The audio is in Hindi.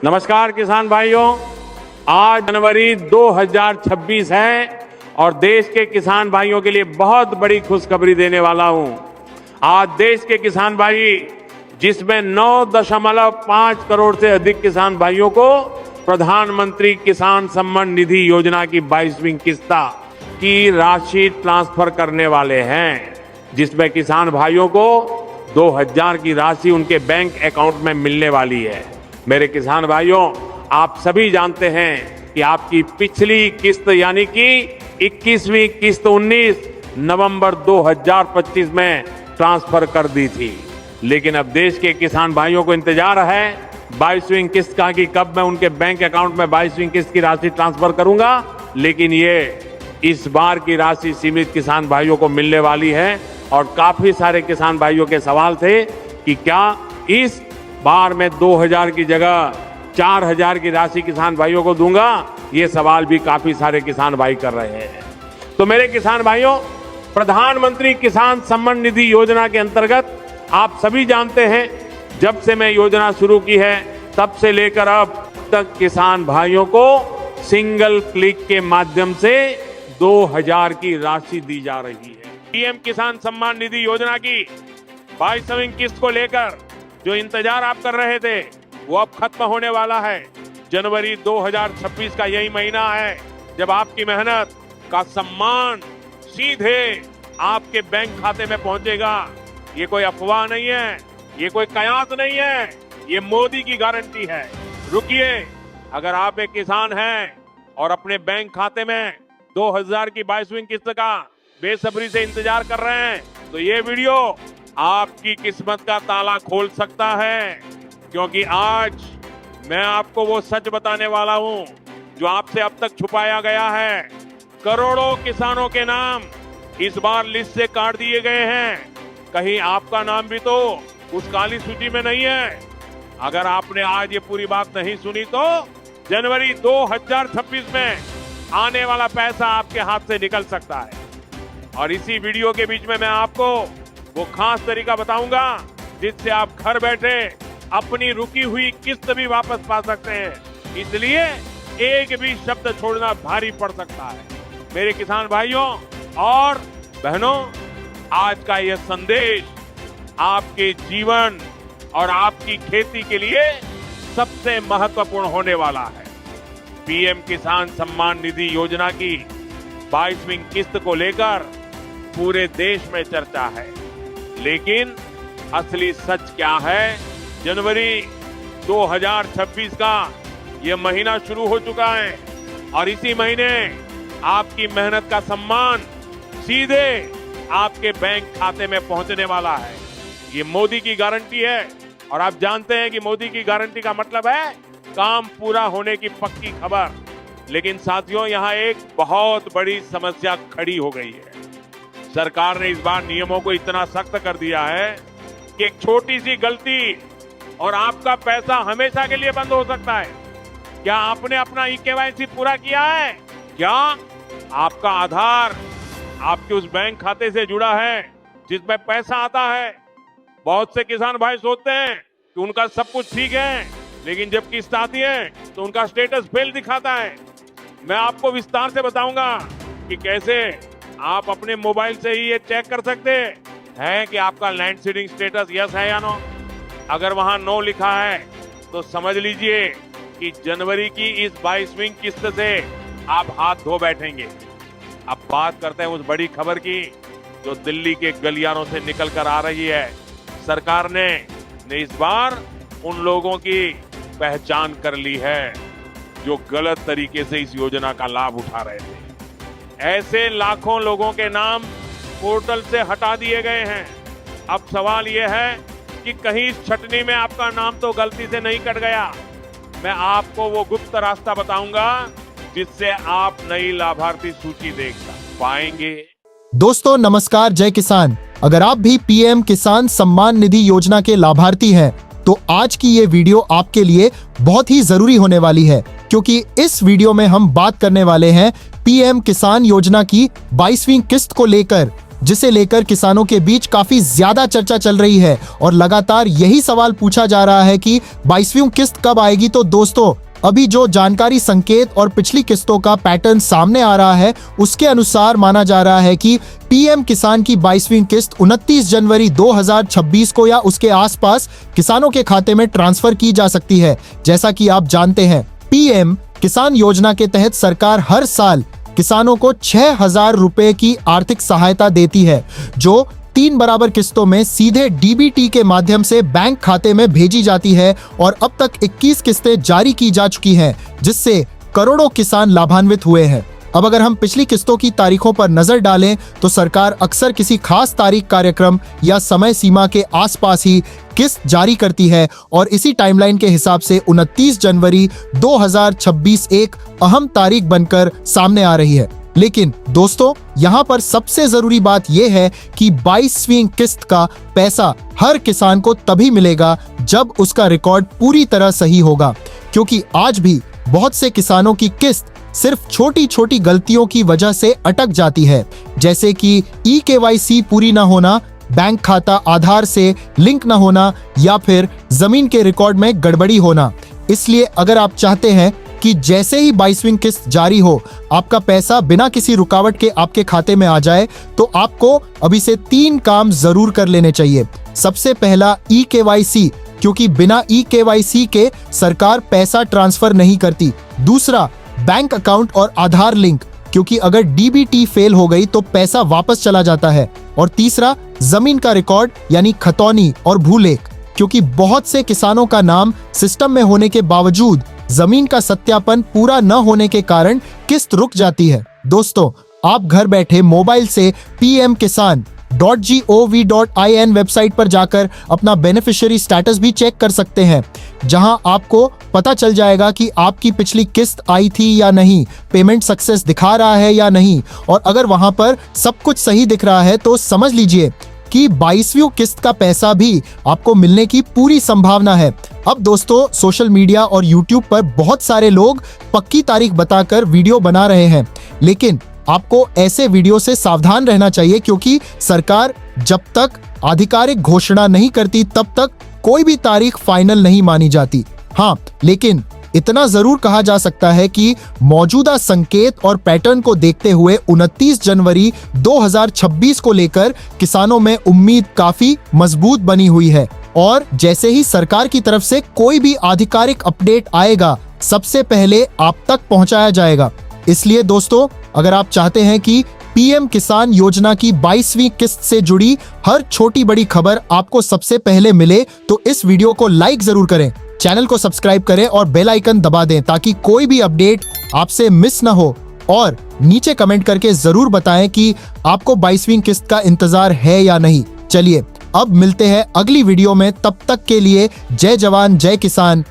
नमस्कार किसान भाइयों, आज जनवरी 2026 है और देश के किसान भाइयों के लिए बहुत बड़ी खुशखबरी देने वाला हूं। आज देश के किसान भाई, जिसमें 9.5 करोड़ से अधिक किसान भाइयों को प्रधानमंत्री किसान सम्मान निधि योजना की 22वीं किस्त की राशि ट्रांसफर करने वाले हैं, जिसमें किसान भाइयों को 2000 की राशि उनके बैंक अकाउंट में मिलने वाली है। मेरे किसान भाइयों, आप सभी जानते हैं कि आपकी पिछली किस्त यानी कि 21वीं किस्त 19 नवंबर 2025 में ट्रांसफर कर दी थी, लेकिन अब देश के किसान भाइयों को इंतजार है 22वीं किस्त का कि कब मैं उनके बैंक अकाउंट में 22वीं किस्त की राशि ट्रांसफर करूंगा। लेकिन ये इस बार की राशि सीमित किसान भाइयों को मिलने वाली है और काफी सारे किसान भाइयों के सवाल थे कि क्या इस बार में 2000 की जगह 4000 की राशि किसान भाइयों को दूंगा। ये सवाल भी काफी सारे किसान भाई कर रहे हैं। तो मेरे किसान भाइयों, प्रधानमंत्री किसान सम्मान निधि योजना के अंतर्गत आप सभी जानते हैं, जब से मैं योजना शुरू की है तब से लेकर अब तक किसान भाइयों को सिंगल क्लिक के माध्यम से 2000 की राशि दी जा रही है। पीएम किसान सम्मान निधि योजना की 22वीं किस्त को लेकर जो इंतजार आप कर रहे थे वो अब खत्म होने वाला है। जनवरी 2026 का यही महीना है जब आपकी मेहनत का सम्मान सीधे आपके बैंक खाते में पहुंचेगा। ये कोई अफवाह नहीं है, ये कोई कयास नहीं है, ये मोदी की गारंटी है। रुकिए, अगर आप एक किसान हैं और अपने बैंक खाते में 2000 की 22वीं किस्त का बेसब्री से इंतजार कर रहे हैं तो ये वीडियो आपकी किस्मत का ताला खोल सकता है, क्योंकि आज मैं आपको वो सच बताने वाला हूं जो आपसे अब तक छुपाया गया है। करोड़ों किसानों के नाम इस बार लिस्ट से काट दिए गए हैं। कहीं आपका नाम भी तो उस काली सूची में नहीं है। अगर आपने आज ये पूरी बात नहीं सुनी तो जनवरी 2026 में आने वाला पैसा आपके हाथ से निकल सकता है। और इसी वीडियो के बीच में मैं आपको वो खास तरीका बताऊंगा जिससे आप घर बैठे अपनी रुकी हुई किस्त भी वापस पा सकते हैं। इसलिए एक भी शब्द छोड़ना भारी पड़ सकता है। मेरे किसान भाइयों और बहनों, आज का यह संदेश आपके जीवन और आपकी खेती के लिए सबसे महत्वपूर्ण होने वाला है। पीएम किसान सम्मान निधि योजना की 22वीं किस्त को लेकर पूरे देश में चर्चा है, लेकिन असली सच क्या है? जनवरी 2026 का यह महीना शुरू हो चुका है और इसी महीने आपकी मेहनत का सम्मान सीधे आपके बैंक खाते में पहुंचने वाला है। ये मोदी की गारंटी है और आप जानते हैं कि मोदी की गारंटी का मतलब है काम पूरा होने की पक्की खबर। लेकिन साथियों, यहाँ एक बहुत बड़ी समस्या खड़ी हो गई है। सरकार ने इस बार नियमों को इतना सख्त कर दिया है कि एक छोटी सी गलती और आपका पैसा हमेशा के लिए बंद हो सकता है। क्या आपने अपना ई-केवाईसी पूरा किया है? क्या आपका आधार आपके उस बैंक खाते से जुड़ा है जिसमें पैसा आता है? बहुत से किसान भाई सोचते हैं कि उनका सब कुछ ठीक है, लेकिन जब किस्त आती है तो उनका स्टेटस फेल दिखाता है। मैं आपको विस्तार से बताऊंगा कि कैसे आप अपने मोबाइल से ही ये चेक कर सकते हैं कि आपका लैंड सीडिंग स्टेटस यस है या नो। अगर वहां नो लिखा है तो समझ लीजिए कि जनवरी की इस 22वीं किस्त से आप हाथ धो बैठेंगे। अब बात करते हैं उस बड़ी खबर की जो दिल्ली के गलियारों से निकल कर आ रही है। सरकार ने इस बार उन लोगों की पहचान कर ली है जो गलत तरीके से इस योजना का लाभ उठा रहे थे। ऐसे लाखों लोगों के नाम पोर्टल से हटा दिए गए हैं। अब सवाल यह है कि कहीं इस छटनी में आपका नाम तो गलती से नहीं कट गया। मैं आपको वो गुप्त रास्ता बताऊंगा जिससे आप नई लाभार्थी सूची देख पाएंगे। दोस्तों नमस्कार, जय किसान। अगर आप भी पीएम किसान सम्मान निधि योजना के लाभार्थी हैं तो आज की ये वीडियो आपके लिए बहुत ही जरूरी होने वाली है, क्योंकि इस वीडियो में हम बात करने वाले हैं पीएम किसान योजना की 22वीं किस्त को लेकर जिसे लेकर किसानों के बीच काफी ज्यादा चर्चा चल रही है और लगातार यही सवाल पूछा जा रहा है कि 22वीं किस्त कब आएगी। तो दोस्तों, अभी जो जानकारी, संकेत और पिछली किस्तों का पैटर्न सामने आ रहा है, उसके अनुसार माना जा रहा है कि पीएम किसान की 22वीं किस्त 29 जनवरी 2026 को या उसके आसपास किसानों के खाते में ट्रांसफर की जा सकती है। जैसा कि आप जानते हैं, पीएम किसान योजना के तहत सरकार हर साल किसानों को 6,000 रुपए की आर्थिक सहायता देती है, जो 3 बराबर किस्तों में सीधे डीबीटी के माध्यम से बैंक खाते में भेजी जाती है और अब तक 21 किस्तें जारी की जा चुकी हैं, जिससे करोड़ों किसान लाभान्वित हुए हैं। अब अगर हम पिछली किस्तों की तारीखों पर नजर डालें तो सरकार अक्सर किसी खास तारीख, कार्यक्रम या समय सीमा के आसपास ही किस्त जारी करती है और इसी टाइमलाइन के हिसाब से 29 जनवरी 2026 एक अहम तारीख बनकर सामने आ रही है। लेकिन दोस्तों, यहाँ पर सबसे जरूरी बात यह है कि 22वीं किस्त का पैसा हर किसान को तभी मिलेगा जब उसका रिकॉर्ड पूरी तरह सही होगा, क्योंकि आज भी बहुत से किसानों की किस्त सिर्फ छोटी छोटी गलतियों की वजह से अटक जाती है, जैसे कि eKYC पूरी ना होना, बैंक खाता आधार से लिंक ना होना या फिर जमीन के रिकॉर्ड में गड़बड़ी होना। इसलिए अगर आप चाहते हैं कि जैसे ही 22वीं किस्त जारी हो आपका पैसा बिना किसी रुकावट के आपके खाते में आ जाए, तो आपको अभी से 3 काम जरूर कर लेने चाहिए। सबसे पहला, eKYC, क्योंकि बिना eKYC के सरकार पैसा ट्रांसफर नहीं करती। दूसरा, बैंक अकाउंट और आधार लिंक, क्योंकि अगर डीबीटी फेल हो गई तो पैसा वापस चला जाता है। और तीसरा, जमीन का रिकॉर्ड यानी खतौनी और भूलेख, क्योंकि बहुत से किसानों का नाम सिस्टम में होने के बावजूद जमीन का सत्यापन पूरा न होने के कारण किस्त रुक जाती है। दोस्तों, आप घर बैठे मोबाइल से pmkisan.gov.in वेबसाइट पर जाकर अपना बेनिफिशियरी स्टेटस भी चेक कर सकते हैं, जहां आपको पता चल जाएगा कि आपकी पिछली किस्त आई थी या नहीं, पेमेंट सक्सेस दिखा रहा है या नहीं। और अगर वहां पर सब कुछ सही दिख रहा है तो समझ लीजिए कि 22वीं किस्त का पैसा भी आपको मिलने की पूरी संभावना है। अब दोस्तों, सोशल मीडिया और यूट्यूब पर बहुत सारे लोग पक्की तारीख बताकर वीडियो बना रहे हैं, लेकिन आपको ऐसे वीडियो से सावधान रहना चाहिए, क्योंकि सरकार जब तक आधिकारिक घोषणा नहीं करती तब तक कोई भी तारीख फाइनल नहीं मानी जाती। हाँ, लेकिन इतना जरूर कहा जा सकता है कि मौजूदा संकेत और पैटर्न को देखते हुए 29 जनवरी 2026 को लेकर किसानों में उम्मीद काफी मजबूत बनी हुई है और जैसे ही सरकार की तरफ से कोई भी आधिकारिक अपडेट आएगा, सबसे पहले आप तक पहुंचाया जाएगा। इसलिए दोस्तों, अगर आप चाहते हैं कि पीएम किसान योजना की 22वीं किस्त से जुड़ी हर छोटी बड़ी खबर आपको सबसे पहले मिले, तो इस वीडियो को लाइक जरूर करें, चैनल को सब्सक्राइब करें और बेल आइकन दबा दें ताकि कोई भी अपडेट आपसे मिस ना हो। और नीचे कमेंट करके जरूर बताएं कि आपको 22वीं किस्त का इंतजार है या नहीं। चलिए अब मिलते हैं अगली वीडियो में, तब तक के लिए जय जवान जय किसान,